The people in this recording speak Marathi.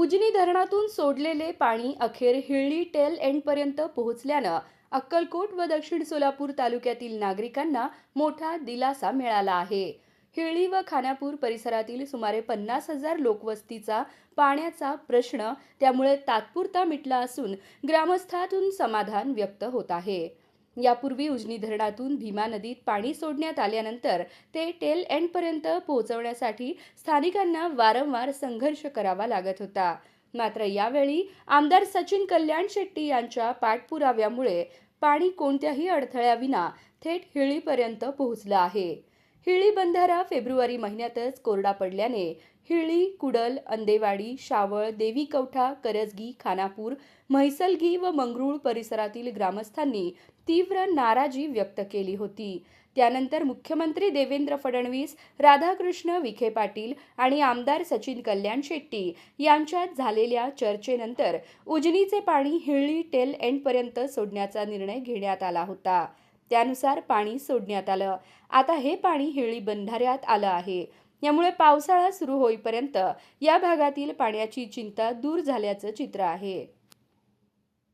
उजनी धरणातून सोडलेले पाणी अखेर हिळ्ळी टेल एंडपर्यंत पोहोचल्यानं अक्कलकोट व दक्षिण सोलापूर तालुक्यातील नागरिकांना मोठा दिलासा मिळाला आहे. हिळ्ळी व खानापूर परिसरातील सुमारे 50,000 लोकवस्तीचा पाण्याचा प्रश्न त्यामुळे तात्पुरता मिटला असून ग्रामस्थातून समाधान व्यक्त होत आहे. यापूर्वी उजनी धरणातून भीमा नदीत पाणी सोडण्यात आल्यानंतर ते टेल एंडपर्यंत पोहोचवण्यासाठी स्थानिकांना वारंवार संघर्ष करावा लागत होता. मात्र यावेळी आमदार सचिन कल्याण शेट्टी यांच्या पाठपुराव्यामुळे पाणी कोणत्याही अडथळ्याविना थेट हिळ्ळीपर्यंत पोहोचलं आहे. हिळ्ळी बंधारा फेब्रुवारी महिन्यातच कोरडा पडल्याने हिळ्ळी, कुडल, अंदेवाडी, शावळ, देवीकवठा, करजगी, खानापूर, म्हैसलगी व मंगरूळ परिसरातील ग्रामस्थांनी तीव्र नाराजी व्यक्त केली होती. त्यानंतर मुख्यमंत्री देवेंद्र फडणवीस, राधाकृष्ण विखे पाटील आणि आमदार सचिन कल्याण शेट्टी यांच्यात झालेल्या चर्चेनंतर उजनीचे पाणी हिळ्ळी टेल एंडपर्यंत सोडण्याचा निर्णय घेण्यात आला होता. त्यानुसार पाणी सोडण्यात आलं. आता हे पाणी हिळ्ळी बंधाऱ्यात आलं आहे. यामुळे पावसाळा सुरू होईपर्यंत या भागातील पाण्याची चिंता दूर झाल्याचं चित्र आहे.